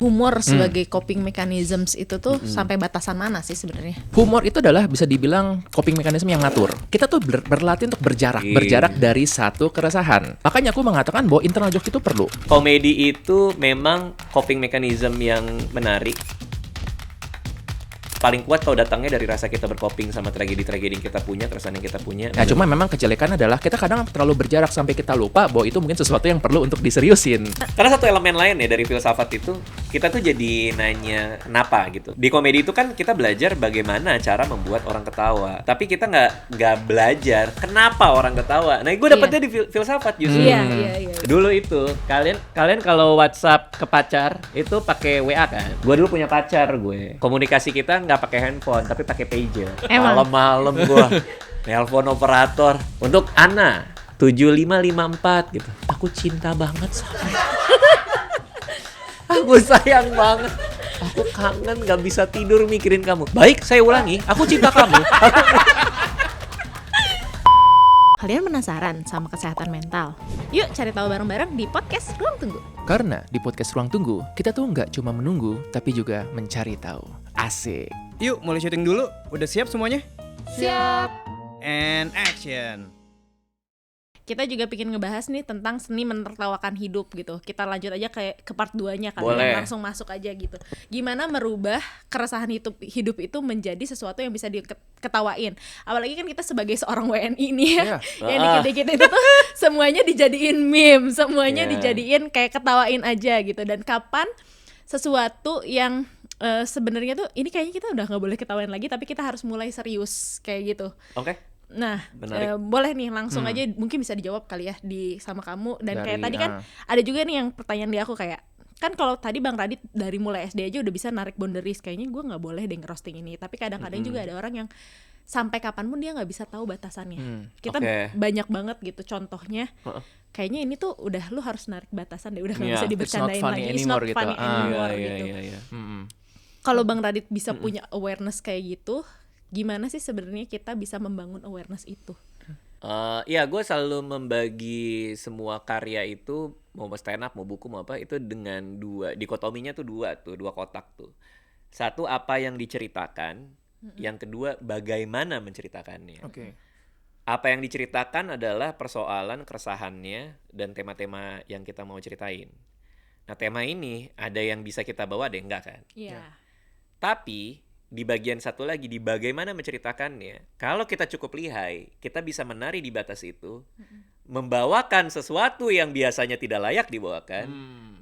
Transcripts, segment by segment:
humor sebagai coping mechanisms itu tuh sampai batasan mana sih sebenarnya? Humor itu adalah bisa dibilang coping mechanism yang ngatur. Kita tuh berlatih untuk berjarak dari satu keresahan. Makanya aku mengatakan bahwa internal joke itu perlu. Komedi itu memang coping mechanism yang menarik. Paling kuat kalau datangnya dari rasa kita bercoping sama tragedi-tragedi yang kita punya, keresahan yang kita punya. Nah, cuma memang kejelekan adalah kita kadang terlalu berjarak sampai kita lupa bahwa itu mungkin sesuatu yang perlu untuk diseriusin. Karena satu elemen lain ya dari filsafat itu, kita tuh jadi nanya kenapa gitu. Di komedi itu kan kita belajar bagaimana cara membuat orang ketawa. Tapi kita nggak belajar kenapa orang ketawa. Nah, gue dapetnya di filsafat justru. Iya. Dulu itu, kalian kalau WhatsApp ke pacar itu pakai WA kan? Gue dulu punya pacar gue. Komunikasi kita nggak pakai handphone tapi pakai pager. Emang? Malam-malam gue telepon operator untuk Ana 7554 gitu. Aku cinta banget sama aku sayang banget. Aku kangen gak bisa tidur mikirin kamu. Baik, saya ulangi. Aku cinta kamu. Kalian penasaran sama kesehatan mental? Yuk cari tahu bareng-bareng di podcast Ruang Tunggu. Karena di podcast Ruang Tunggu, kita tuh nggak cuma menunggu, tapi juga mencari tahu. Asik. Yuk, mulai syuting dulu. Udah siap semuanya? Siap. And action. Kita juga bikin ngebahas nih tentang seni menertawakan hidup gitu. Kita lanjut aja ke part 2-nya kali Boleh. ya. Langsung masuk aja gitu. Gimana merubah keresahan hidup itu menjadi sesuatu yang bisa diketawain. Apalagi kan kita sebagai seorang WNI nih ya. Yang dikit-dikit itu tuh semuanya dijadiin meme, semuanya dijadiin kayak ketawain aja gitu. Dan kapan sesuatu yang sebenarnya tuh ini kayaknya kita udah nggak boleh ketawain lagi, tapi kita harus mulai serius kayak gitu. Oke. Nah, boleh nih langsung aja mungkin bisa dijawab kali ya sama kamu. Dan kayak tadi kan ada juga nih yang pertanyaan di aku kayak, kan kalau tadi Bang Radit dari mulai SD aja udah bisa narik boundaries, kayaknya gue nggak boleh deh ngerosting ini. Tapi kadang-kadang juga ada orang yang sampai kapanpun dia nggak bisa tahu batasannya. Kita banyak banget gitu contohnya. Kayaknya ini tuh udah lu harus narik batasan deh, udah nggak bisa dibercandain lagi. It's not funny anymore gitu. Kalau Bang Radit bisa punya awareness kayak gitu, gimana sih sebenarnya kita bisa membangun awareness itu? Ya, gue selalu membagi semua karya itu, mau stand up, mau buku, mau apa, itu dengan dikotominya tuh dua kotak tuh. Satu, apa yang diceritakan. Yang kedua, bagaimana menceritakannya. Apa yang diceritakan adalah persoalan, keresahannya, dan tema-tema yang kita mau ceritain. Nah, tema ini ada yang bisa kita bawa, ada yang enggak kan? Iya. Tapi di bagian satu lagi, di bagaimana menceritakannya, kalau kita cukup lihai, kita bisa menari di batas itu, membawakan sesuatu yang biasanya tidak layak dibawakan,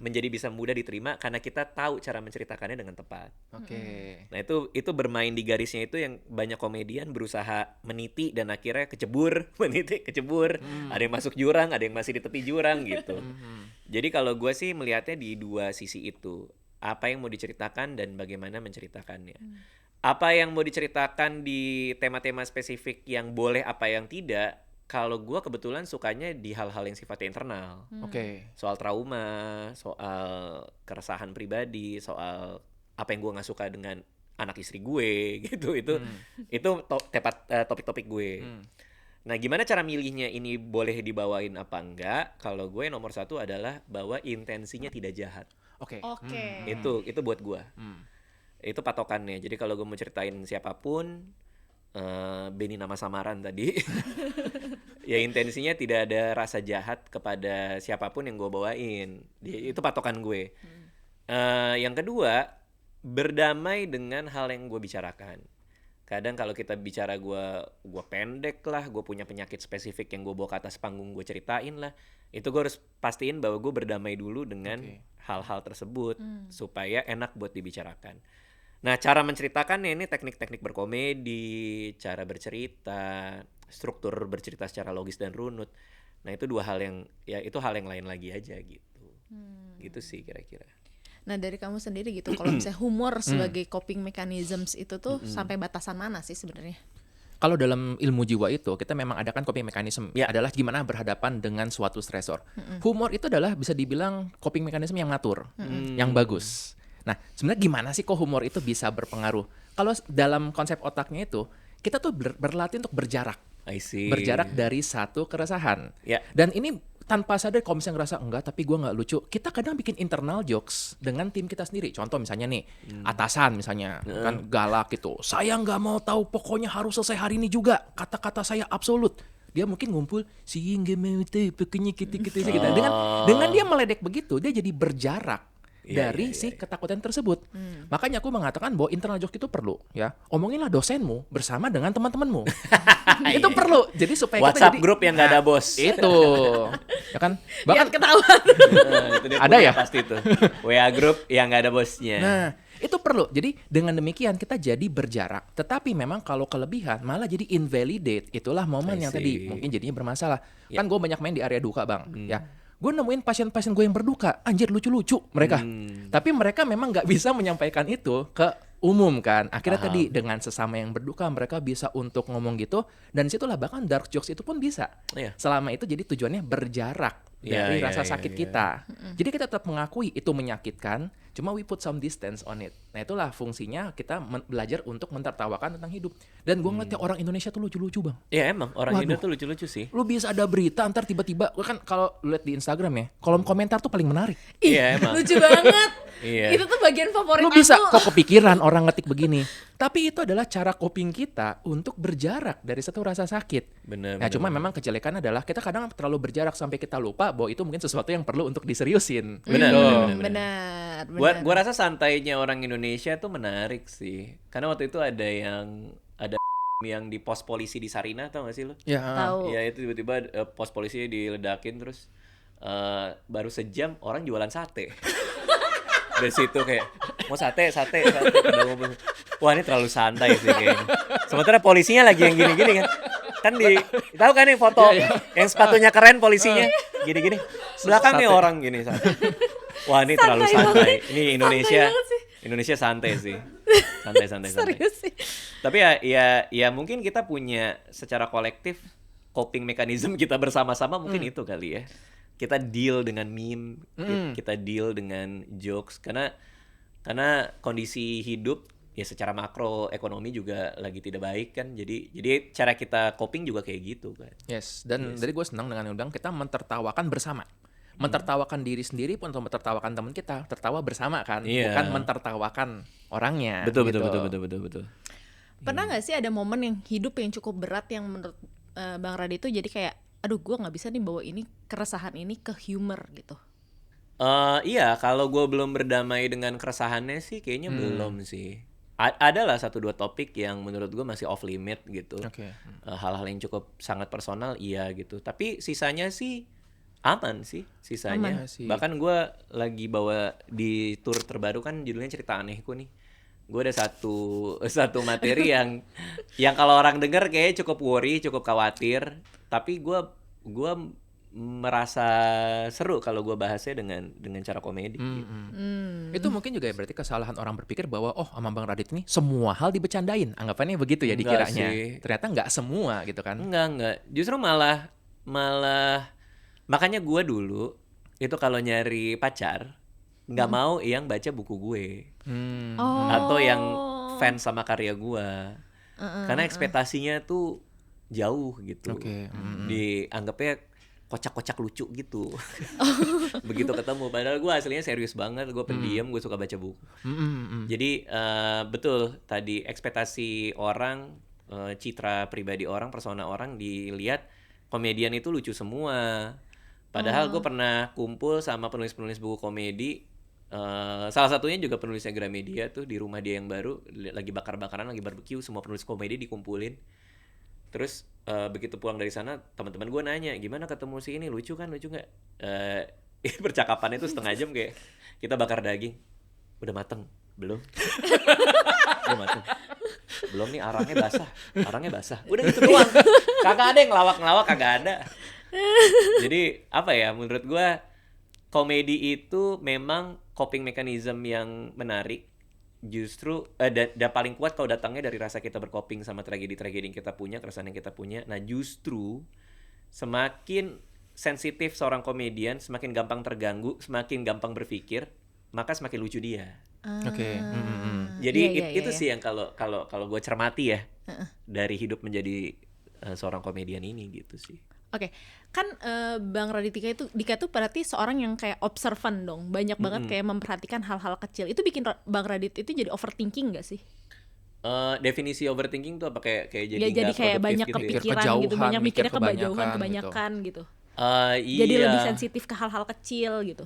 menjadi bisa mudah diterima karena kita tahu cara menceritakannya dengan tepat. Nah, itu bermain di garisnya itu yang banyak komedian berusaha meniti dan akhirnya kecebur, ada yang masuk jurang, ada yang masih di tepi jurang gitu. Jadi kalau gue sih melihatnya di dua sisi itu. Apa yang mau diceritakan dan bagaimana menceritakannya. Apa yang mau diceritakan di tema-tema spesifik yang boleh, apa yang tidak. Kalau gue kebetulan sukanya di hal-hal yang sifatnya internal. Soal trauma, soal keresahan pribadi, soal apa yang gue nggak suka dengan anak istri gue gitu. Itu topik-topik gue. Nah, gimana cara milihnya ini boleh dibawain apa enggak? Kalau gue nomor satu adalah bahwa intensinya tidak jahat. Itu buat gue. Itu patokannya. Jadi kalau gue mau ceritain siapapun, Benny nama samaran tadi, ya intensinya tidak ada rasa jahat kepada siapapun yang gue bawain. Itu patokan gue. Yang kedua, berdamai dengan hal yang gue bicarakan. Kadang kalau kita bicara gue pendek lah, gue punya penyakit spesifik yang gue bawa ke atas panggung, gue ceritain lah. Itu gue harus pastiin bahwa gue berdamai dulu dengan hal-hal tersebut supaya enak buat dibicarakan. Nah, cara menceritakannya ini teknik-teknik berkomedi, cara bercerita, struktur bercerita secara logis dan runut. Nah, itu dua hal yang itu hal yang lain lagi aja gitu. Gitu sih kira-kira. Nah, dari kamu sendiri gitu, kalau misalnya humor sebagai coping mechanisms itu tuh sampai batasan mana sih sebenarnya? Kalau dalam ilmu jiwa itu, kita memang adakan coping mechanism, adalah gimana berhadapan dengan suatu stresor. Humor itu adalah bisa dibilang coping mechanism yang ngatur, yang bagus. Nah, sebenarnya gimana sih kok humor itu bisa berpengaruh? Kalau dalam konsep otaknya itu, kita tuh berlatih untuk berjarak. I see. Berjarak dari satu keresahan. Ya. Dan ini tanpa sadar kalau misalnya ngerasa enggak tapi gue nggak lucu, kita kadang bikin internal jokes dengan tim kita sendiri. Contoh misalnya nih, atasan misalnya kan galak gitu, saya nggak mau tahu, pokoknya harus selesai hari ini juga, kata-kata saya absolut. Dia mungkin ngumpul sehingga pokoknya kita dengan dia meledek begitu, dia jadi berjarak dari si ketakutan tersebut. Makanya aku mengatakan bahwa internal jokes itu perlu ya. Omonginlah dosenmu bersama dengan teman-temanmu. Itu perlu. Jadi supaya WhatsApp kita jadi grup yang nggak ada bos. itu. Ya kan? Biar Bahkan ketahuan. Itu dia Ada punya ya? pasti tuh. WA grup yang nggak ada bosnya. nah, itu perlu. Jadi dengan demikian kita jadi berjarak. Tetapi memang kalau kelebihan malah jadi invalidate. Itulah momen I yang see. tadi mungkin jadinya bermasalah. Kan gue banyak main di area duka, Bang. Ya. Gue nemuin pasien-pasien gue yang berduka, anjir lucu-lucu mereka. Tapi mereka memang nggak bisa menyampaikan itu ke umum kan. Akhirnya tadi dengan sesama yang berduka mereka bisa untuk ngomong gitu. Dan disitulah bahkan dark jokes itu pun bisa. Iya. Selama itu jadi tujuannya berjarak dari rasa sakit kita. Jadi kita tetap mengakui itu menyakitkan, cuma we put some distance on it. Nah itulah fungsinya kita belajar untuk mentertawakan tentang hidup. Dan gue ngeliatnya orang Indonesia tuh lucu-lucu, Bang. Ya emang orang Waduh. Indo tuh lucu-lucu sih. Lu bisa ada berita ntar tiba-tiba kan kalau lu lihat di Instagram ya, kolom komentar tuh paling menarik. Ih, Iya, emang. lucu banget. Iya. Itu tuh bagian favorit Lu bisa aku. kok kepikiran orang ngetik begini. Tapi itu adalah cara coping kita untuk berjarak dari satu rasa sakit. Bener. Nah, cuma memang kejelekan adalah kita kadang terlalu berjarak sampai kita lupa bahwa itu mungkin sesuatu yang perlu untuk diseriusin. Benar, Gitu. Benar. Gua rasa santainya orang Indonesia tuh menarik sih. Karena waktu itu ada yang di pos polisi di Sarina, tau gak sih lu? Ya. Tahu. Iya itu tiba-tiba pos polisi diledakin terus baru sejam orang jualan sate. Dari situ kayak mau sate udah ngomong. Wah ini terlalu santai sih kayaknya. Sementara polisinya lagi yang gini-gini kan. Kan tahu kan nih foto yang sepatunya keren polisinya gini-gini. Belakangnya orang gini sate. Wah ini terlalu santai. Ini Indonesia santai sih. Santai. Serius sih. Tapi ya mungkin kita punya secara kolektif coping mechanism kita bersama-sama mungkin itu kali ya. Kita deal dengan meme, kita deal dengan jokes karena kondisi hidup ya secara makro ekonomi juga lagi tidak baik kan. Jadi cara kita coping juga kayak gitu kan. Yes, dan dari gue senang dengan undang kita mentertawakan bersama. Mentertawakan diri sendiri pun atau mentertawakan teman kita, tertawa bersama kan, bukan mentertawakan orangnya. Betul. Pernah nggak sih ada momen yang hidup yang cukup berat yang menurut Bang Radi itu jadi kayak, aduh gue nggak bisa nih bawa ini keresahan ini ke humor gitu. Iya, kalau gue belum berdamai dengan keresahannya sih kayaknya belum sih. Ada lah 1-2 topik yang menurut gue masih off limit gitu. Oke. Hal-hal yang cukup sangat personal iya gitu. Tapi sisanya sih aman sih sisanya. Aman sih. Bahkan gue lagi bawa di tour terbaru kan judulnya Cerita Anehku nih. Gue ada satu materi yang kalau orang denger kayak cukup worry, cukup khawatir. Tapi gue merasa seru kalau gue bahasnya dengan cara komedi. Gitu. Itu mungkin juga berarti kesalahan orang berpikir bahwa sama Bang Radit ini semua hal dibecandain. Anggapannya begitu ya Enggak dikiranya. sih. Ternyata nggak semua gitu kan. Enggak. Justru malah makanya gue dulu itu kalau nyari pacar nggak mau yang baca buku gue atau yang fans sama karya gue. Karena ekspektasinya tuh jauh gitu. Oke. Dianggapnya kocak-kocak lucu gitu. Begitu ketemu padahal gue aslinya serius banget, gue pendiam, gue suka baca buku. Jadi betul tadi ekspektasi orang, citra pribadi orang, persona orang dilihat komedian itu lucu semua. Padahal gue pernah kumpul sama penulis-penulis buku komedi. Salah satunya juga penulisnya Gramedia tuh di rumah dia yang baru lagi bakar-bakaran, lagi barbecue, semua penulis komedi dikumpulin. Terus begitu pulang dari sana teman-teman gue nanya gimana ketemu si ini, lucu nggak? Percakapannya itu setengah jam kayak kita bakar daging, udah mateng belum? Udah mateng belum nih, arangnya basah, udah gitu doang. Kagak ada yang ngelawak kagak ada. Jadi apa ya, menurut gue komedi itu memang coping mechanism yang menarik. Justru dan paling kuat kalau datangnya dari rasa kita bercoping sama tragedi-tragedi yang kita punya, keresahan yang kita punya. Nah justru semakin sensitif seorang komedian, semakin gampang terganggu, semakin gampang berpikir, maka semakin lucu dia. Oke. Jadi itu sih yang kalau gue cermati ya dari hidup menjadi seorang komedian ini gitu sih. Oke, kan Bang Raditya Dika itu berarti seorang yang kayak observan dong, banyak banget kayak memperhatikan hal-hal kecil. Itu bikin Bang Radit itu jadi overthinking gak sih? Definisi overthinking tuh apa, kayak jadi Ya jadi nggak kayak produktif banyak gitu ya? kepikiran Kejauhan, gitu, banyak mikir mikirnya kebanyakan gitu. Jadi Iya. lebih sensitif ke hal-hal kecil gitu.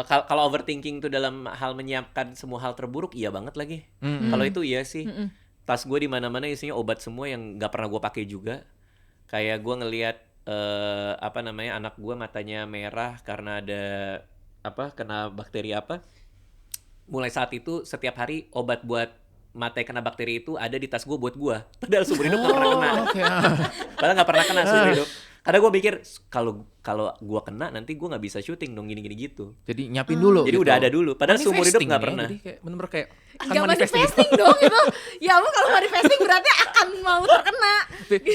Kalau overthinking tuh dalam hal menyiapkan semua hal terburuk, iya banget lagi. Kalau itu iya sih. Tas gue di mana-mana isinya obat semua yang nggak pernah gue pakai juga. Kayak gue ngelihat anak gue matanya merah karena ada kena bakteri apa. Mulai saat itu setiap hari obat buat mata yang kena bakteri itu ada di tas gue buat gue. Padahal seumur hidup nggak pernah kena. Padahal nggak pernah kena seumur hidup. Karena gue pikir kalau gue kena nanti gue nggak bisa syuting dong gini-gini gitu. Jadi nyiapin dulu. Jadi gitu. udah ada dulu. Padahal seumur hidup nggak pernah. Jadi kayak bener-bener kayak kan Gak manifesting dong gitu. Ya ampun, kalau manifesting berarti akan mau terkena.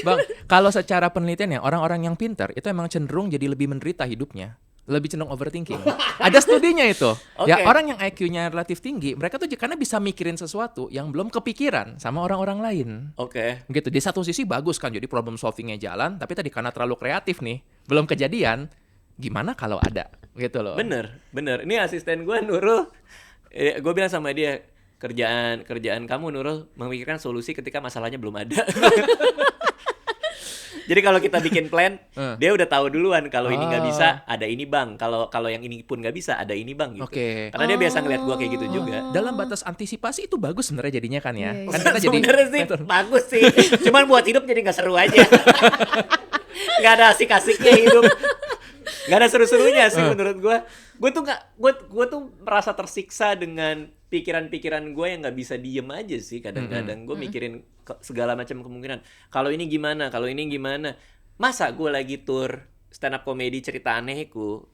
Bang, kalau secara penelitian ya orang-orang yang pintar itu emang cenderung jadi lebih menderita hidupnya. Lebih cenderung overthinking. Ada studinya itu. Ya, orang yang IQ-nya relatif tinggi, mereka tuh karena bisa mikirin sesuatu yang belum kepikiran sama orang-orang lain. Oke. Gitu. Di satu sisi bagus kan, jadi problem solvingnya jalan, tapi tadi karena terlalu kreatif nih, belum kejadian, gimana kalau ada? Gitu loh. Bener. Ini asisten gue Nurul. Gue bilang sama dia, kerjaan kamu Nurul memikirkan solusi ketika masalahnya belum ada. Jadi kalau kita bikin plan, dia udah tahu duluan kalau ini nggak bisa, ada ini bang. Kalau yang ini pun nggak bisa, ada ini bang gitu. Oke. Karena dia biasa ngeliat gue kayak gitu juga. Dalam batas antisipasi itu bagus sebenarnya jadinya kan ya. Iya, Kan kita jadi Sebenarnya sih bagus sih. Cuman buat hidup jadi nggak seru aja. Nggak ada asik-asiknya hidup. Nggak ada seru-serunya sih menurut gue. Gue tuh merasa tersiksa dengan pikiran-pikiran gue yang nggak bisa diem aja sih kadang-kadang. Gue mikirin segala macam kemungkinan. Kalau ini gimana? Masa gue lagi tour stand up comedy cerita anehku,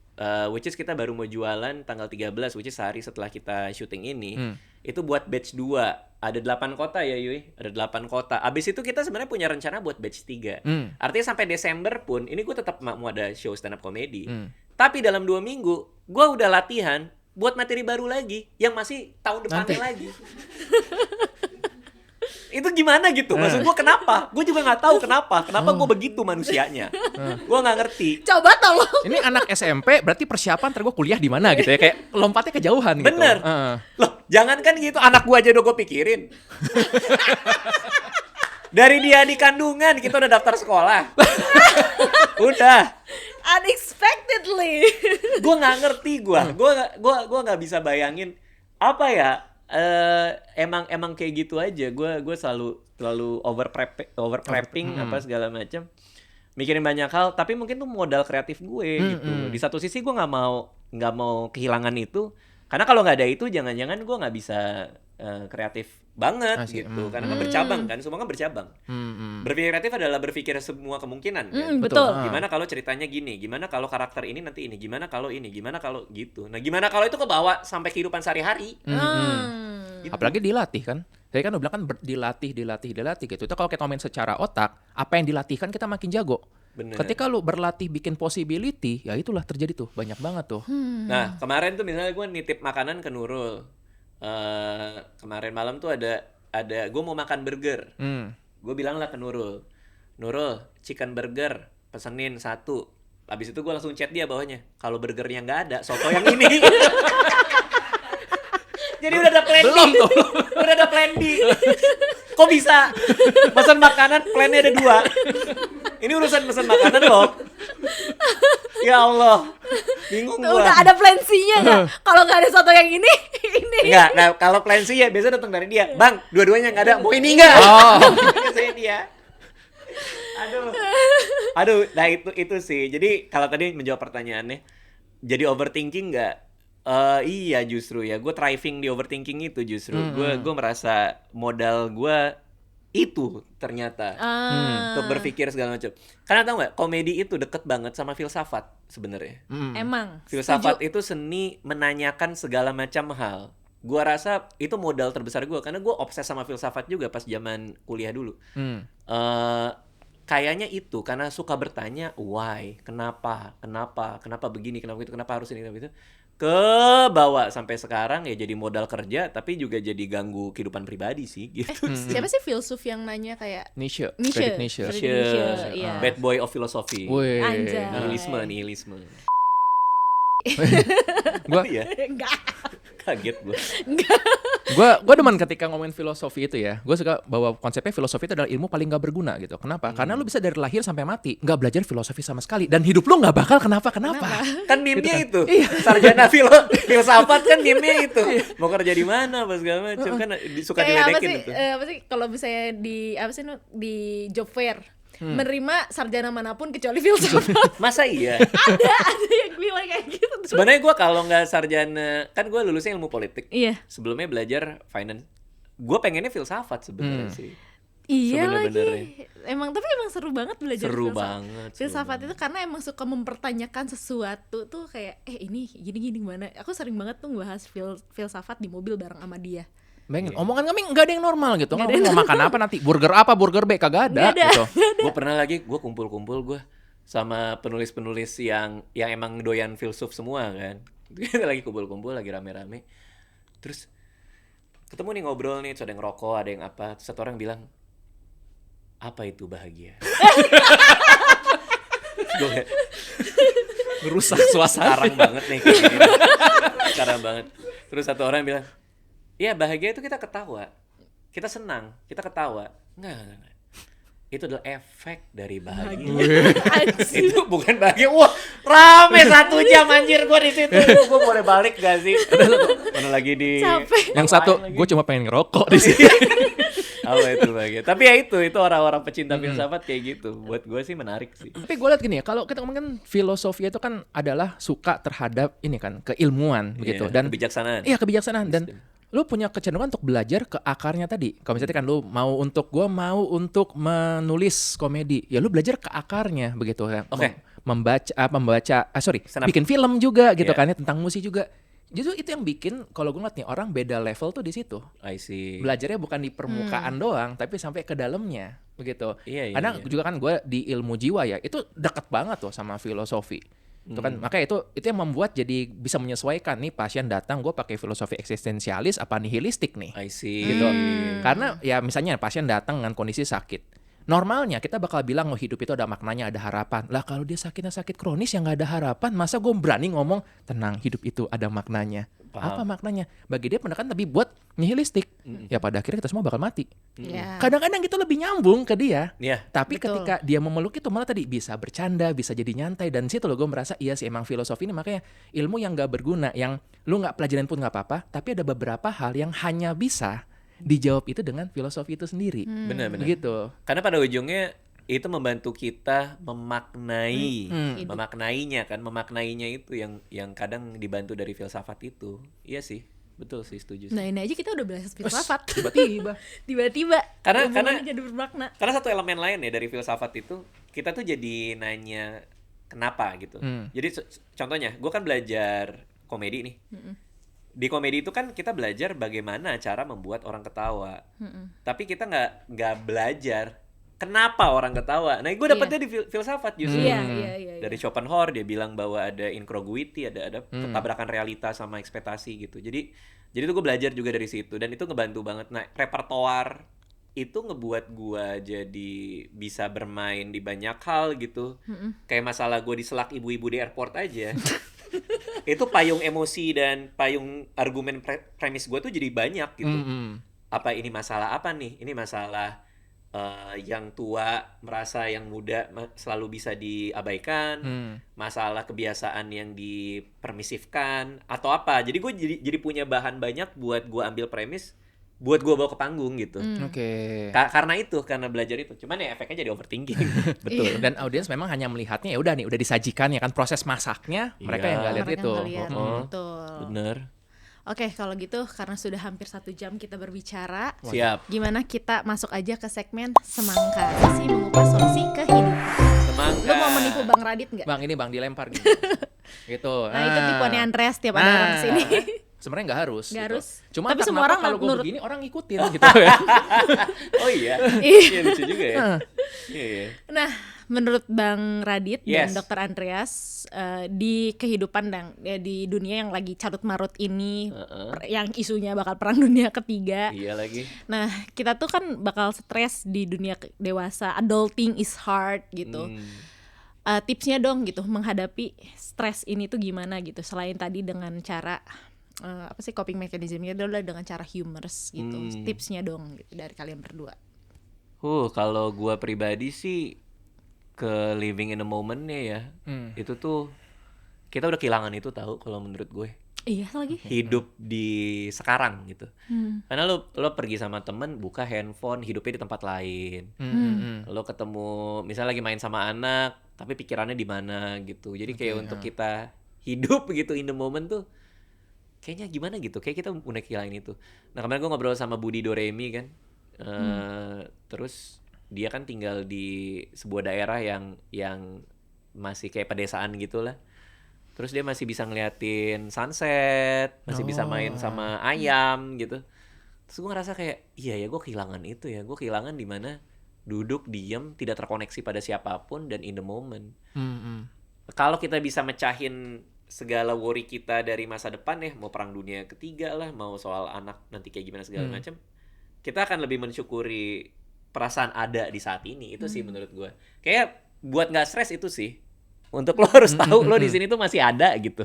which is kita baru mau jualan tanggal 13, which is sehari setelah kita syuting ini. Itu buat batch 2. Ada 8 kota ya Yui, ada 8 kota. Abis itu kita sebenarnya punya rencana buat batch 3. Artinya sampai Desember pun, ini gue tetap mau ada show stand up comedy. Tapi dalam 2 minggu, gue udah latihan buat materi baru lagi, yang masih tahun depannya lagi. Itu gimana gitu? Maksud gue kenapa? Gue juga nggak tahu kenapa gue begitu manusianya. Gue nggak ngerti. Coba tolong. ini anak SMP berarti persiapan ntar gue kuliah di mana gitu ya, kayak lompatnya kejauhan gitu. Bener. Loh, jangankan gitu, anak gue aja udah gue pikirin. Dari dia di kandungan kita udah daftar sekolah. Udah. Unexpectedly. Gue nggak ngerti gue nggak bisa bayangin apa ya. Emang kayak gitu aja. Gue selalu over prepping apa segala macam. Mikirin banyak hal, tapi mungkin tuh modal kreatif gue gitu. Di satu sisi gue nggak mau kehilangan itu, karena kalau nggak ada itu jangan-jangan gue nggak bisa kreatif banget gitu. Karena kan bercabang kan, semua kan bercabang. Berpikir kreatif adalah berpikir semua kemungkinan kan. Betul. Gimana kalau ceritanya gini? Gimana kalau karakter ini nanti ini? Gimana kalau ini? Gimana kalau gitu? Nah, gimana kalau itu kebawa sampai kehidupan sehari-hari? Gitu. Apalagi dilatih kan. Saya kan udah bilang kan dilatih gitu. Itu kalau kita ngomongin secara otak, apa yang dilatihkan kita makin jago. Bener. Ketika lu berlatih bikin possibility, ya itulah terjadi tuh, banyak banget tuh. Nah, kemarin tuh misalnya gue nitip makanan ke Nurul. Kemarin malam tuh ada gue mau makan burger. Gue bilang lah ke Nurul, chicken burger pesenin 1. Abis itu gue langsung chat dia bawahnya, kalau burgernya nggak ada, soto yang ini. Jadi udah ada plan Belum B. Udah ada plan B. Kok bisa? Pesan makanan plannya ada 2. Ini urusan pesan makanan loh. Ya Allah. Bingung gua. Udah ada plan C-nya nggak? Kalau nggak ada soto yang ini. Enggak, nah kalau plan C ya biasa datang dari dia. Bang, dua-duanya nggak ada. Mau ini nggak? Biasanya dia. Aduh, nah itu sih. Jadi kalau tadi menjawab pertanyaannya, jadi overthinking nggak? Iya justru ya, gue thriving di overthinking itu justru. Gue merasa modal gue itu ternyata untuk berpikir segala macam. Karena tau nggak, komedi itu deket banget sama filsafat sebenarnya. Emang. Filsafat itu seni menanyakan segala macam hal. Gua rasa itu modal terbesar gue, karena gue obses sama filsafat juga pas zaman kuliah dulu. Kayaknya itu karena suka bertanya why, kenapa begini, kenapa itu, kenapa harus ini, kenapa itu. kebawa sampai sekarang ya jadi modal kerja tapi juga jadi ganggu kehidupan pribadi sih gitu. Siapa sih filsuf yang nanya kayak Nietzsche, Nietzsche. Friedrich Nietzsche. Nietzsche, iya. Bad boy of philosophy. Wih. Anjay. Nihilisme. Gua Iya, Enggak. kaget gue. gua demen ketika ngomongin filosofi itu ya. Gue suka bahwa konsepnya filosofi itu adalah ilmu paling gak berguna gitu. Kenapa? Karena lu bisa dari lahir sampai mati nggak belajar filosofi sama sekali dan hidup lu nggak bakal kenapa. Kan meme-nya itu. Sarjana filsafat kan meme-nya itu. Mau kerja di mana apa segala macam kan suka Kayak apa diledekin sih? itu. Apa sih kalau misalnya di job fair menerima sarjana manapun kecuali filsafat. Masa iya? ada yang bilang kayak gitu. Sebenarnya gue kalau nggak sarjana, kan gue lulusnya ilmu politik. Iya. Sebelumnya belajar finance. Gue pengennya filsafat sebenarnya sih. Iya lagi. Sebenernya. Tapi emang seru banget belajar Seru filsafat. banget. Filsafat itu karena emang suka mempertanyakan sesuatu tuh kayak ini gini gimana. Aku sering banget tuh bahas filsafat di mobil bareng sama dia. Bayangin, omongan kami nggak ada yang normal gitu. Ngomongin mau makan apa nanti, burger apa, burger B, kagak ada gitu. Gue pernah lagi, gue kumpul-kumpul gue sama penulis-penulis yang emang doyan filsuf semua kan. Kita lagi kumpul-kumpul, lagi rame-rame. Terus ketemu nih ngobrol nih, terus ada yang ngerokok, ada yang apa. Terus satu orang bilang, apa itu bahagia? Gue Ngerusak suasana. sekarang banget nih kayak gini. Sekarang banget. Terus satu orang bilang, ya bahagia itu kita ketawa, kita senang, kita ketawa. Enggak. Itu adalah efek dari bahagia. Itu bukan bahagia. Wah, rame 1 jam anjir gue di situ. Gue boleh balik gak sih? Mana lagi di Capek. Yang satu, gue cuma pengen ngerokok di sini. apa itu bahagia? Tapi ya itu orang-orang pecinta filsafat kayak gitu. Buat gue sih menarik sih. Tapi gue lihat gini ya, kalau kita ngomongin filosofi itu kan adalah suka terhadap ini kan keilmuan begitu Iya, dan kebijaksanaan. Iya kebijaksanaan dan lu punya kecenderungan untuk belajar ke akarnya tadi. Kalau misalnya kan lu mau untuk menulis komedi, ya lu belajar ke akarnya begitu ya. Oke. Senap. Bikin film juga gitu Iya. kan ya tentang musik juga. Justru itu yang bikin kalau gue ngeliat nih orang beda level tuh di situ. I see. Belajarnya bukan di permukaan doang, tapi sampai ke dalamnya begitu. Iya, Karena iya. juga kan gue di ilmu jiwa ya, itu dekat banget tuh sama filosofi. Itu kan makanya itu yang membuat jadi bisa menyesuaikan nih pasien datang gue pakai filosofi eksistensialis apa nihilistik nih. I see. Gitu. Karena ya misalnya pasien datang dengan kondisi sakit. Normalnya kita bakal bilang hidup itu ada maknanya, ada harapan. Lah kalau dia sakitnya sakit kronis yang nggak ada harapan, masa gue berani ngomong tenang hidup itu ada maknanya? Paham. Apa maknanya? Bagi dia pendekatan tapi buat nihilistik. Ya pada akhirnya kita semua bakal mati. Iya. Kadang-kadang itu lebih nyambung ke dia. Iya. Tapi Betul. ketika dia memeluk itu malah tadi bisa bercanda, bisa jadi nyantai dan situ loh gue merasa iya sih emang filosofi ini makanya ilmu yang gak berguna, yang lu nggak pelajarin pun nggak apa-apa, tapi ada beberapa hal yang hanya bisa dijawab itu dengan filosofi itu sendiri. Benar-benar. Begitu. Karena pada ujungnya itu membantu kita memaknai, memaknainya kan, memaknainya itu yang kadang dibantu dari filsafat itu. Iya sih, betul sih, setuju sih. Nah ini aja kita udah bahas filsafat. Tiba-tiba. Tiba-tiba. Karena- hubungannya jadi bermakna. Karena satu elemen lain ya dari filsafat itu, kita tuh jadi nanya kenapa gitu. Jadi contohnya, gue kan belajar komedi nih. Di komedi itu kan kita belajar bagaimana cara membuat orang ketawa. Tapi kita nggak belajar kenapa orang ketawa. Nah, gue dapetnya di filsafat justru. Iya. Dari Schopenhauer dia bilang bahwa ada incongruity, ada tabrakan realita sama ekspektasi gitu. Jadi itu gue belajar juga dari situ dan itu ngebantu banget. Nah, repertoar itu ngebuat gue jadi bisa bermain di banyak hal gitu. Kayak masalah gue diselak ibu-ibu di airport aja. Itu payung emosi dan payung argumen premis gue tuh jadi banyak gitu. Apa ini masalah apa nih? Ini masalah yang tua merasa yang muda selalu bisa diabaikan, masalah kebiasaan yang dipermisifkan atau apa. Jadi gue jadi punya bahan banyak buat gue ambil premis, buat gue bawa ke panggung gitu. Oke. Karena belajar itu. Cuman ya efeknya jadi overthinking. Betul. Dan audiens memang hanya melihatnya ya udah nih, udah disajikan ya kan proses masaknya, mereka Iya. yang nggak lihat Mereka itu. nggak lihat. Betul. Bener. Oke, kalau gitu karena sudah hampir 1 jam kita berbicara, Siap. gimana kita masuk aja ke segmen Semangka, sesi mengupas solusi kehidupan. Semangka. Lu mau menipu Bang Radit nggak? Bang ini bang dilempar gitu. Gitu. Nah, itu tipuannya Andreas tiap ada orang kesini. Sebenarnya nggak harus. Nggak gitu. harus. Cuma Tapi entah semua kenapa orang kalau gue menurut- begini orang ngikutin gitu ya. Oh iya. Iya. Iya lucu juga ya. Iya. Nah, menurut Bang Radit dan Yes. Dr. Andreas, di kehidupan dan di dunia yang lagi carut marut ini, yang isunya bakal perang dunia ketiga. Iya lagi. Nah, kita tuh kan bakal stres di dunia dewasa. Adulting is hard gitu. Tipsnya dong gitu menghadapi stres ini tuh gimana gitu. Selain tadi dengan cara apa sih coping mechanismnya adalah dengan cara humorous gitu. Tipsnya dong gitu dari kalian berdua. Kalau gua pribadi sih ke living in a moment-nya ya. Itu tuh kita udah kehilangan itu tahu kalau menurut gue. Iya lagi. Hidup di sekarang gitu. Karena lo pergi sama temen, buka handphone, hidupnya di tempat lain. Lo ketemu misalnya lagi main sama anak, tapi pikirannya di mana gitu. Jadi kayak untuk kita hidup gitu in the moment tuh kayaknya gimana gitu. Kayak kita udah kehilangan itu. Nah, kemarin gue ngobrol sama Budi Doremi kan. Terus dia kan tinggal di sebuah daerah yang masih kayak pedesaan gitulah. Terus dia masih bisa ngeliatin sunset, masih bisa main sama ayam gitu. Terus gue ngerasa kayak, iya ya gue kehilangan itu ya. Gue kehilangan di mana duduk, diem, tidak terkoneksi pada siapapun dan in the moment. Kalau kita bisa mecahin segala worry kita dari masa depan ya, mau perang dunia ketiga lah, mau soal anak nanti kayak gimana segala macam, kita akan lebih mensyukuri perasaan ada di saat ini. Itu sih menurut gue. Kayak buat nggak stres itu sih. Untuk lo harus tahu lo di sini tuh masih ada gitu.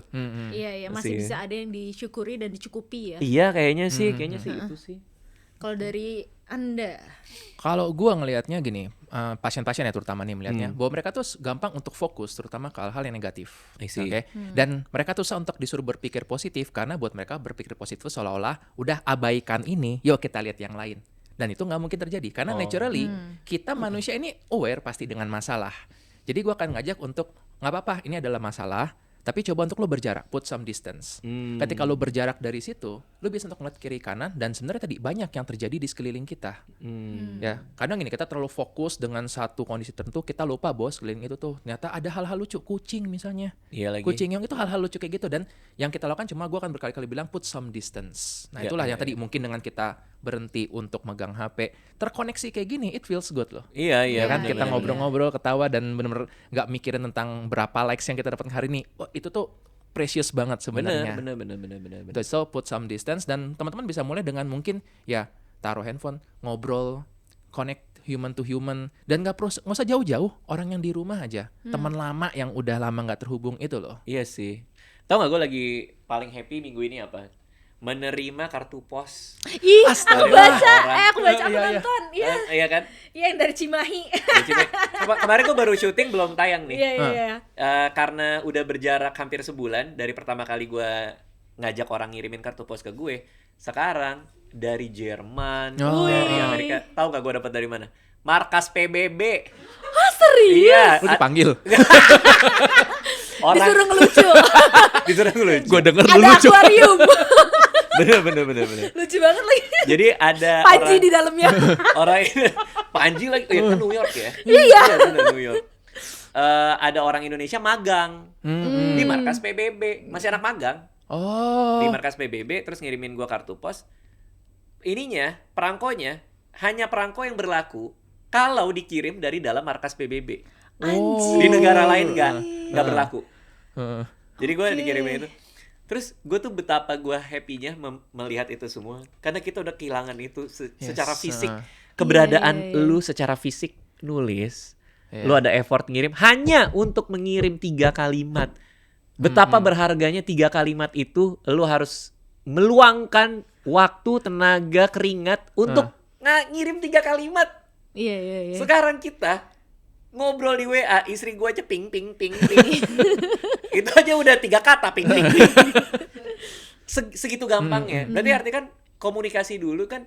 Iya, masih bisa ada yang disyukuri dan dicukupi ya. Iya, kayaknya sih itu sih. Kalau dari Anda, Kalau gue ngelihatnya gini, pasien-pasien ya terutama nih melihatnya, bahwa mereka tuh gampang untuk fokus terutama ke hal-hal yang negatif. I see. Oke? Dan mereka tuh susah untuk disuruh berpikir positif karena buat mereka berpikir positif seolah-olah udah abaikan ini, yuk kita lihat yang lain. Dan itu nggak mungkin terjadi karena naturally kita manusia ini aware pasti dengan masalah. Jadi gue akan ngajak untuk nggak apa-apa, ini adalah masalah. Tapi coba untuk lo berjarak, put some distance. Ketika lo berjarak dari situ, lo bisa untuk ngeliat kiri kanan dan sebenarnya tadi banyak yang terjadi di sekeliling kita. Ya, kadang gini kita terlalu fokus dengan satu kondisi tertentu, kita lupa bahwa sekeliling itu tuh ternyata ada hal-hal lucu, kucing misalnya. Iya lagi. Kucing yang itu hal-hal lucu kayak gitu dan yang kita lakukan cuma gue akan berkali-kali bilang put some distance. Nah, itulah yang tadi mungkin dengan kita berhenti untuk megang HP, terkoneksi kayak gini, it feels good loh. Iya, Ya kan bener, kita bener, ngobrol-ngobrol, ketawa dan bener-bener nggak mikirin tentang berapa likes yang kita dapat hari ini. Oh, itu tuh precious banget sebenarnya. Bener. So put some distance dan teman-teman bisa mulai dengan mungkin ya taruh handphone, ngobrol, connect human to human dan nggak usah jauh-jauh, orang yang di rumah aja, teman lama yang udah lama nggak terhubung itu loh. Iya sih. Tahu nggak gue lagi paling happy minggu ini apa? Menerima kartu pos. ih, aku baca, aku Iya, iya. nonton, iya, Iya kan? iya yang dari Cimahi. Kemarin gue baru syuting belum tayang nih. Iya. Karena udah berjarak hampir sebulan dari pertama kali gue ngajak orang ngirimin kartu pos ke gue. Sekarang dari Jerman, dari Amerika. Tahu nggak gue dapat dari mana? Markas PBB. Ah, serius? Iya. Lu dipanggil. Disuruh ngelucu. Disuruh ngelucu. Gue denger lu Ada lucu. akuarium. Bener. Lucu banget lagi. Jadi ada Panji orang, di dalamnya. orang ini Panji lagi, ya kan New York ya. Iya. Bener, New York. Ada orang Indonesia magang di markas PBB, masih anak magang Oh. di markas PBB, terus ngirimin gua kartu pos. Ininya perangkonya hanya perangko yang berlaku kalau dikirim dari dalam markas PBB. Anjir. Di negara lain nggak berlaku. Heeh. Jadi gue dikirimin itu. Terus gue tuh betapa gue happy-nya melihat itu semua. Karena kita udah kehilangan itu secara fisik. Keberadaan Iya. lu secara fisik nulis. Lu ada effort ngirim hanya untuk mengirim 3 kalimat. Betapa berharganya 3 kalimat itu lu harus meluangkan waktu, tenaga, keringat untuk ngirim 3 kalimat. Iya. Sekarang kita ngobrol di WA, istri gue aja ping. Itu aja udah 3 kata ping. Segitu gampangnya. Berarti artinya kan komunikasi dulu kan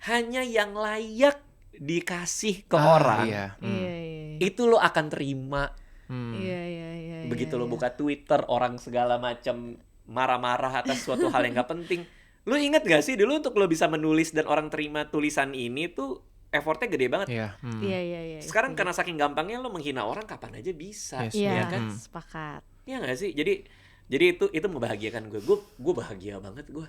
hanya yang layak dikasih ke orang. Iya. Iya. Itu lo akan terima. Iya. Begitu lo buka Twitter, orang segala macam marah-marah atas suatu hal yang gak penting. Lo inget gak sih dulu untuk lo bisa menulis dan orang terima tulisan ini tuh effortnya gede banget. Iya. Iya. Sekarang karena saking gampangnya lo menghina orang kapan aja bisa. Yes. Iya, Ya kan? sepakat. Iya gak sih? Jadi itu membahagiakan gue. Gue bahagia banget gue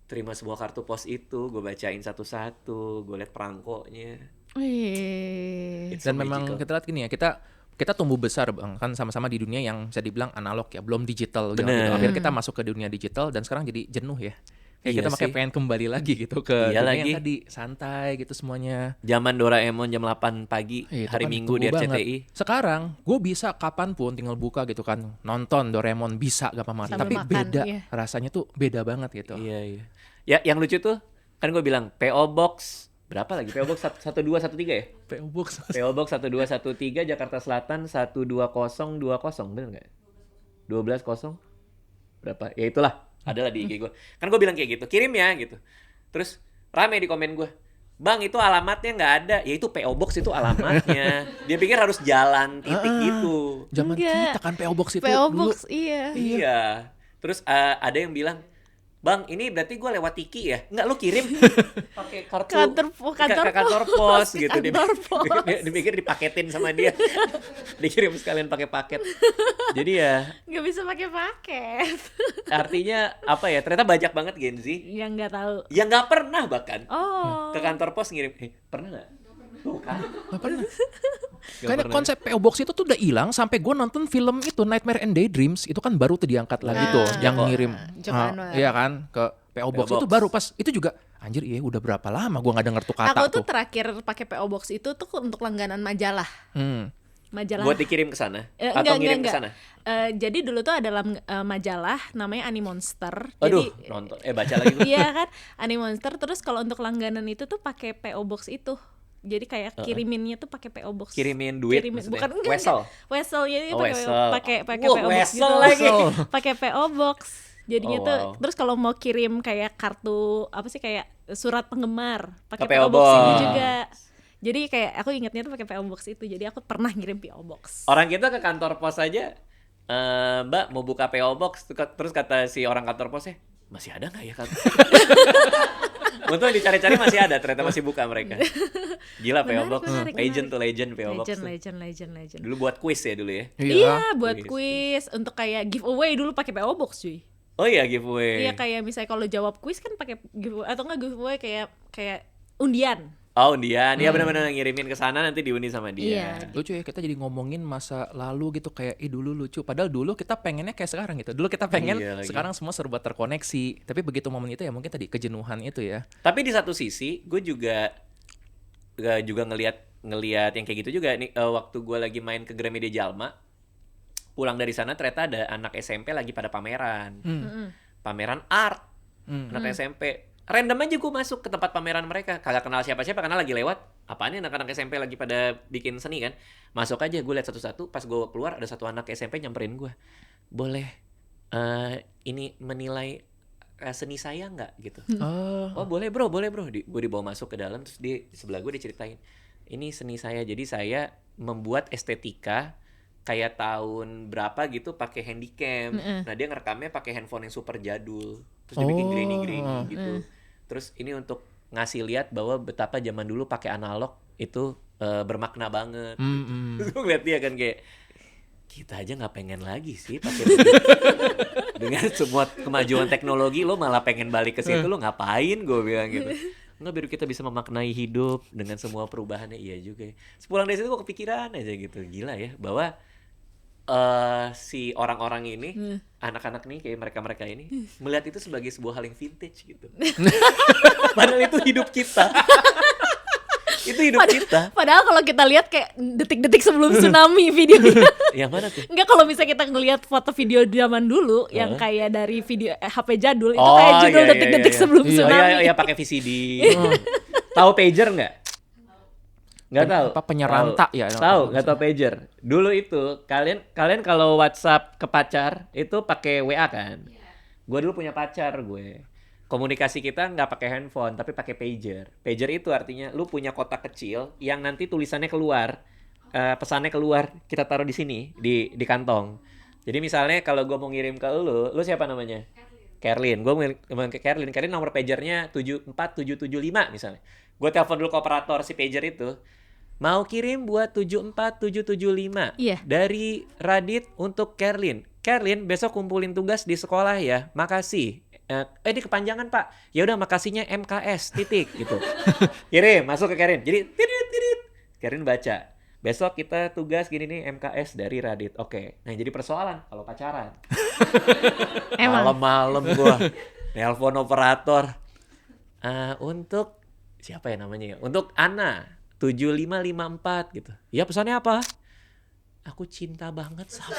terima sebuah kartu pos itu, gue bacain satu-satu, gue liat perangkonya. Wih. It's so Dan memang magical. kita lihat gini ya, kita kita tumbuh besar Bang, kan sama-sama di dunia yang bisa dibilang analog ya, belum digital gitu. Bener. Akhirnya kita masuk ke dunia digital dan sekarang jadi jenuh ya. Kayak Iya kita makanya sih. pengen kembali lagi gitu ke Iya dunia lagi. yang tadi santai gitu semuanya. Zaman Doraemon jam 8 pagi, Itu hari kan Minggu di tunggu banget. RCTI. Sekarang gue bisa kapanpun tinggal buka gitu kan, nonton Doraemon bisa gampang banget. Sambil Tapi makan, beda iya. rasanya tuh beda banget gitu. Iya, iya. Ya, yang lucu tuh kan gue bilang PO Box berapa lagi? PO Box 1213 ya? PO Box. PO Box 1213 Jakarta Selatan 12020, bener nggak? 12 berapa? Ya itulah, adalah di IG gue. Kan gue bilang kayak gitu, kirim ya gitu. Terus rame di komen gue, Bang itu alamatnya nggak ada. Ya itu PO Box itu alamatnya. Dia pikir harus jalan titik gitu. Zaman Enggak. kita kan PO Box itu PO dulu. Box iya. Iya. Terus ada yang bilang, Bang, ini berarti gue lewat Tiki ya? Enggak, lu kirim pakai kartu kantor pos gitu. Kantor pos. Dia dipikir dipaketin sama dia. Dikirim sekalian pakai paket. Jadi ya Nggak bisa pakai paket. artinya apa ya? Ternyata banyak banget Gen Z Yang nggak tahu. yang nggak pernah bahkan Oh. ke kantor pos ngirim. Pernah nggak? Tuh kan. Nggak pernah. Nggak Karena pernah. konsep PO Box itu tuh udah hilang sampai gue nonton film itu Nightmare and Daydreams itu kan baru tuh diangkat lagi tuh yang Joko. ngirim Joko Anwar. iya kan ke PO Box Box. itu baru pas itu juga anjir iya udah berapa lama gue nggak denger tuh kata Aku tuh tuh. terakhir pakai PO Box itu tuh untuk langganan majalah. Majalah. Buat dikirim ke sana atau enggak, ngirim ke sana? Jadi dulu tuh ada majalah namanya Animonster. Aduh, Jadi nonton. Baca lagi gue. iya kan, Animonster. Terus kalau untuk langganan itu tuh pakai PO Box itu. Jadi kayak kiriminnya tuh pakai PO Box. Kirimin duit maksudnya? bukan enggak. Wesel? Weselnya itu Oh, wesel. pakai Wah, PO Box wesel gitu. lagi. Pakai PO Box. Jadinya Oh, tuh wow. terus kalau mau kirim kayak kartu apa sih kayak surat penggemar pakai Ke PO PO Box itu Box. juga. Jadi kayak aku ingatnya tuh pakai PO Box itu. Jadi aku pernah ngirim PO Box. Orang kita ke kantor pos aja, Mbak mau buka PO Box, terus kata si orang kantor posnya, masih ada nggak ya kantor? Untung dicari-cari masih ada, ternyata masih buka mereka. Gila PO Box, menarik, legend tuh legend PO Box. tuh. Legend. Dulu buat kuis ya dulu ya. Iya, buat Kuis. kuis untuk kayak giveaway dulu pakai PO Box cuy. Oh iya giveaway. Iya kayak misalnya kalau jawab kuis kan pakai giveaway atau enggak giveaway kayak undian. Oh undian, iya benar-benar ngirimin ke sana nanti diundi sama dia. Iya. Lucu ya kita jadi ngomongin masa lalu gitu kayak dulu lucu padahal dulu kita pengennya kayak sekarang gitu dulu kita pengen Iya lagi. sekarang semua serba terkoneksi tapi begitu momen itu ya mungkin tadi kejenuhan itu ya. Tapi di satu sisi, gue juga ngelihat yang kayak gitu juga nih. Waktu gue lagi main ke Gramedia Jalma, pulang dari sana ternyata ada anak SMP lagi pada pameran, pameran art, anak SMP. Random aja gue masuk ke tempat pameran mereka, kagak kenal siapa-siapa karena lagi lewat. Apaan nih anak-anak SMP lagi pada bikin seni kan? Masuk aja, gue lihat satu-satu. Pas gue keluar ada satu anak SMP nyamperin gue, boleh ini menilai seni saya nggak gitu? Oh boleh bro. Gue dibawa masuk ke dalam terus di sebelah gue diceritain ini seni saya. Jadi saya membuat estetika kayak tahun berapa gitu pakai handycam. Nah dia ngerekamnya pakai handphone yang super jadul. Terus dia bikin grainy gitu. Terus ini untuk ngasih lihat bahwa betapa zaman dulu pakai analog itu bermakna banget. Terus gue ngeliat dia kan kayak kita aja nggak pengen lagi sih pakai begitu. Dengan semua kemajuan teknologi lo malah pengen balik ke situ, lo ngapain, gue bilang gitu. Enggak, biar kita bisa memaknai hidup dengan semua perubahannya. Iya juga ya. Sepulang dari situ gue kepikiran aja gitu, gila ya bahwa si orang-orang ini, anak-anak nih kayak mereka-mereka ini melihat itu sebagai sebuah hal yang vintage gitu. Padahal itu hidup kita. Itu hidup kita. Padahal kalau kita lihat kayak detik-detik sebelum tsunami videonya. Yang mana tuh? Enggak, kalau misalnya kita ngelihat foto video zaman dulu yang kayak dari video HP jadul itu Oh, kayak judul iya, detik-detik iya. sebelum Oh tsunami. iya pakai VCD. Tahu pager nggak? Nggak tahu. Apa penyeranta ya? Tahu, nggak tahu pager. Dulu itu kalian kalau WhatsApp ke pacar itu pakai WA kan? Gue dulu punya pacar gue. Komunikasi kita nggak pakai handphone tapi pakai pager. Pager itu artinya lu punya kotak kecil yang nanti tulisannya keluar, pesannya keluar, kita taruh di sini di kantong. Jadi misalnya kalau gue mau ngirim ke lu siapa namanya? Kerlin. Gue mau ke Kerlin. Kerlin nomor pagernya 74775 misalnya. Gue telepon dulu ke operator si pager itu. Mau kirim buat 74775 Iya. dari Radit untuk Kerlin. Kerlin besok kumpulin tugas di sekolah ya. Makasih. Ini kepanjangan Pak. Ya udah makasihnya MKS titik gitu. Kirim masuk ke Kerlin. Jadi tirit. Kerlin baca. besok kita tugas gini nih MKS dari Radit. Oke. Nah, jadi persoalan kalau pacaran. Emang. Malam-malam gua nelpon operator. Untuk siapa ya namanya ya? Untuk Ana 7554 gitu. Ya pesannya apa? Aku cinta banget sama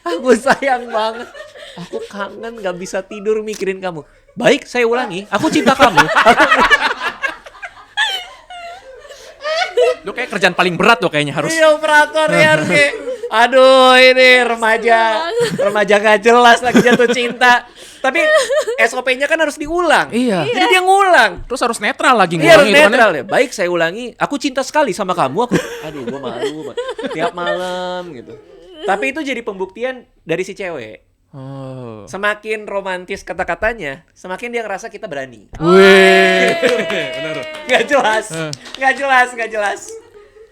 aku sayang banget. Aku kangen gak bisa tidur mikirin kamu. Baik, saya ulangi. Aku cinta kamu. Lu kayak kerjaan paling berat tuh kayaknya harus. Iya, operator ya harus kayak, aduh ini remaja gak jelas lagi jatuh cinta. Tapi SOP-nya kan harus diulang. Iya. Jadi dia ngulang. Terus harus netral lagi Iya, harus ngulangin, netral ya. Baik, saya ulangi. Aku cinta sekali sama kamu. Aduh, gue malu. Tiap malam gitu. Tapi itu jadi pembuktian dari si cewek. Oh. Semakin romantis kata-katanya, semakin dia ngerasa kita berani. Wih. Gak jelas.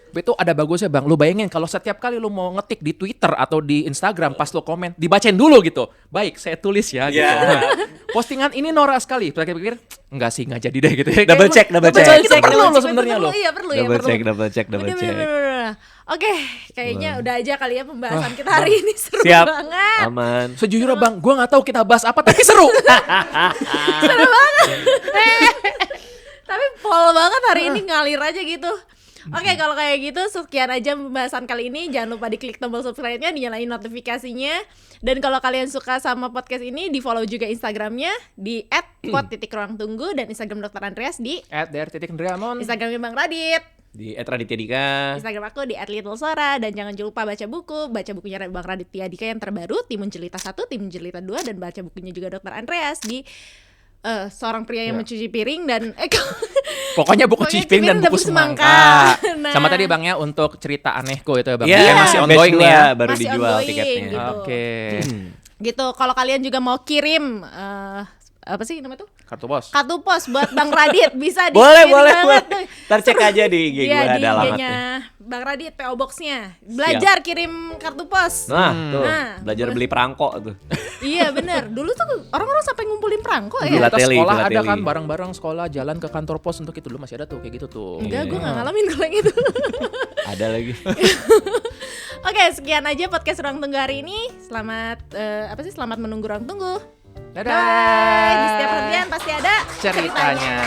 Itu ada bagusnya Bang, lu bayangin kalau setiap kali lu mau ngetik di Twitter atau di Instagram pas lu komen, dibacain dulu gitu. Baik, saya tulis ya gitu. Yeah. Postingan ini norak sekali. Pikir-pikir, enggak sih, enggak jadi deh gitu. Double check. Itu perlu lo sebenarnya lo. Iya, perlu. Double check. Bener. Oke, kayaknya udah aja kali ya pembahasan kita hari ini seru Siap. banget. Aman. Sejujurnya Bang, gua nggak tahu kita bahas apa tapi seru. Seru banget. Tapi pol banget hari ini ngalir aja gitu. Oke, kalau kayak gitu sekian aja pembahasan kali ini. Jangan lupa diklik tombol subscribe-nya, dinyalain notifikasinya. Dan kalau kalian suka sama podcast ini, di-follow juga Instagramnya di @pod_ruangtunggu dan Instagram Dr. Andreas di @der_Andreamon. Instagramnya Bang Radit. Di Raditya Dika. Instagram aku di @littlesora. Dan jangan lupa baca bukunya Bang Raditya Dika yang terbaru, Timun Jelita 1, Timun Jelita 2, dan baca bukunya juga Dr. Andreas di seorang pria yang mencuci piring dan Pokoknya buku Pokoknya Ciping dan buku Semangka. Nah. Sama tadi Bang ya untuk cerita anehku itu ya Bang. Iya, Kayak masih ongoing nih ya. Baru Masih dijual ongoing, tiketnya. gitu. Oke. Gitu. Kalau kalian juga mau kirim apa sih namanya tuh? Kartu pos. Kartu pos buat Bang Radit bisa Boleh. banget tuh. Ntar cek aja di IG gue Iya, di ada alamatnya. IG-nya Bang Radit, PO Box-nya. Belajar kirim kartu pos. Nah, tuh. Nah, Belajar beli perangko tuh. Iya bener. Dulu tuh orang-orang sampai ngumpulin perangko ya. Kita Filateli, sekolah ada filateli. kan bareng-bareng sekolah jalan ke kantor pos untuk itu dulu masih ada tuh kayak gitu tuh. Enggak, gue gak ngalamin kalau yang itu. Ada lagi. Oke, sekian aja podcast Ruang Tunggu hari ini. Selamat selamat menunggu Ruang Tunggu. Dadah. Bye. Di setiap harian pasti ada Ceritanya.